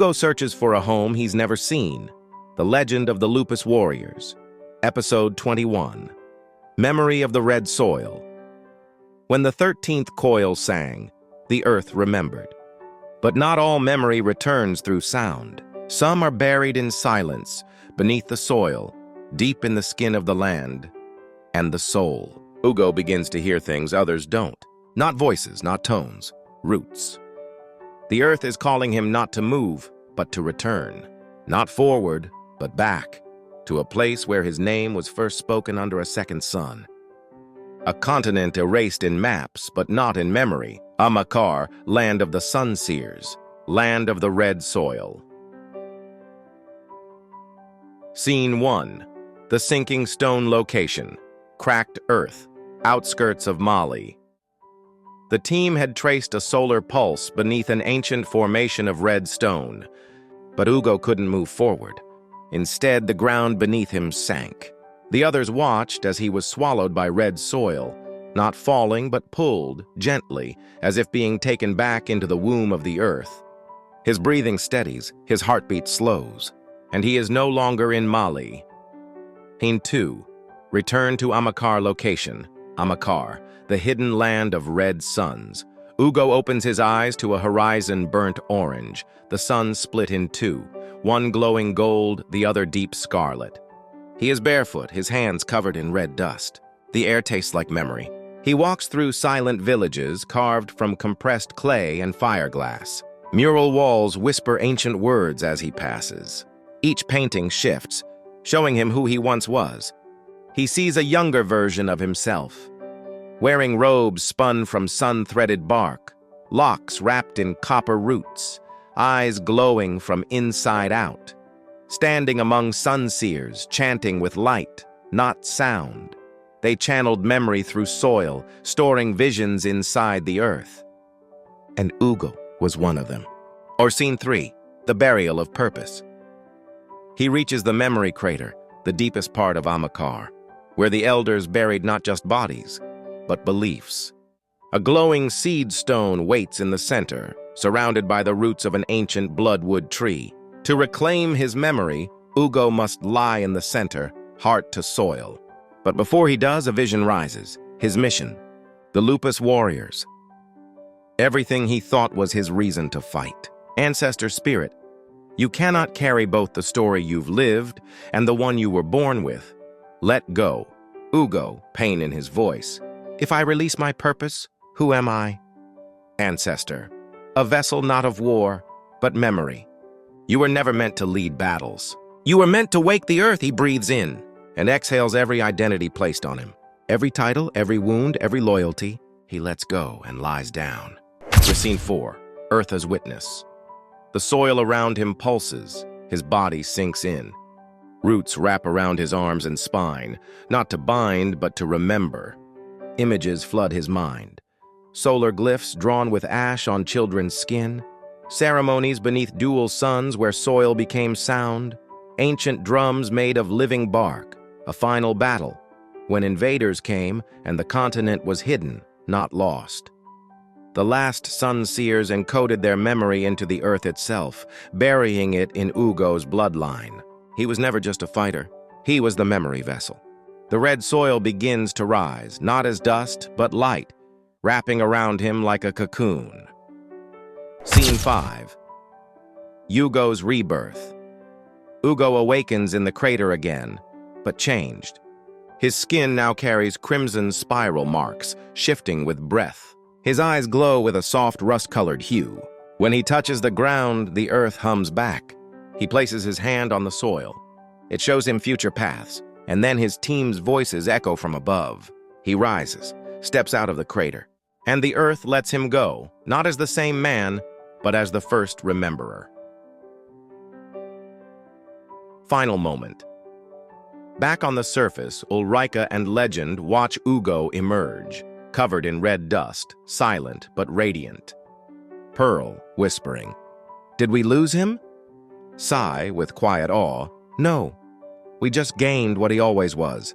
Ugo searches for a home he's never seen. The Legend of the Lupus Warriors. Episode 21. Memory of the Red Soil. When the 13th Coil sang, the earth remembered. But not all memory returns through sound. Some are buried in silence, beneath the soil, deep in the skin of the land, and the soul. Ugo begins to hear things others don't. Not voices, not tones, roots. The earth is calling him not to move, but to return. Not forward, but back, to a place where his name was first spoken under a second sun. A continent erased in maps, but not in memory. Amakar, land of the sun seers, land of the red soil. Scene 1. The sinking stone location. Cracked earth, outskirts of Mali. The team had traced a solar pulse beneath an ancient formation of red stone, but Ugo couldn't move forward. Instead, the ground beneath him sank. The others watched as he was swallowed by red soil, not falling but pulled, gently, as if being taken back into the womb of the earth. His breathing steadies, his heartbeat slows, and he is no longer in Mali. Scene 2. Return to Amakar location. Amakar, the hidden land of red suns. Ugo opens his eyes to a horizon burnt orange, the sun split in two, one glowing gold, the other deep scarlet. He is barefoot, his hands covered in red dust. The air tastes like memory. He walks through silent villages carved from compressed clay and fireglass. Mural walls whisper ancient words as he passes. Each painting shifts, showing him who he once was. He sees a younger version of himself, wearing robes spun from sun-threaded bark, locks wrapped in copper roots, eyes glowing from inside out, standing among sun-seers, chanting with light, not sound. They channeled memory through soil, storing visions inside the earth. And Ugo was one of them. Or Scene 3, the burial of purpose. He reaches the memory crater, the deepest part of Amakar, where the elders buried not just bodies, but beliefs. A glowing seed stone waits in the center, surrounded by the roots of an ancient bloodwood tree. To reclaim his memory, Ugo must lie in the center, heart to soil. But before he does, a vision rises. His mission, the Lupus Warriors. Everything he thought was his reason to fight. Ancestor spirit. You cannot carry both the story you've lived and the one you were born with. Let go. Ugo, pain in his voice. If I release my purpose, who am I? Ancestor. A vessel not of war, but memory. You were never meant to lead battles. You were meant to wake the earth. He breathes in and exhales every identity placed on him. Every title, every wound, every loyalty, he lets go and lies down. Scene 4. Earth as witness. The soil around him pulses. His body sinks in. Roots wrap around his arms and spine, not to bind, but to remember. Images flood his mind. Solar glyphs drawn with ash on children's skin. Ceremonies beneath dual suns where soil became sound. Ancient drums made of living bark. A final battle, when invaders came and the continent was hidden, not lost. The last sun seers encoded their memory into the earth itself, burying it in Ugo's bloodline. He was never just a fighter. He was the memory vessel. The red soil begins to rise, not as dust, but light, wrapping around him like a cocoon. Scene 5. Ugo's rebirth. Ugo awakens in the crater again, but changed. His skin now carries crimson spiral marks, shifting with breath. His eyes glow with a soft rust-colored hue. When he touches the ground, the earth hums back. He places his hand on the soil. It shows him future paths, and then his team's voices echo from above. He rises, steps out of the crater, and the earth lets him go, not as the same man, but as the first rememberer. Final moment. Back on the surface, Ulrika and Legend watch Ugo emerge, covered in red dust, silent but radiant. Pearl, whispering, "Did we lose him?" Sai, with quiet awe, "No, we just gained what he always was."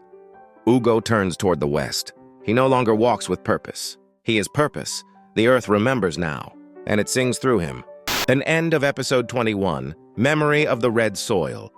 Ugo turns toward the west. He no longer walks with purpose. He is purpose. The earth remembers now, and it sings through him. An end of episode 21, Memory of the Red Soil.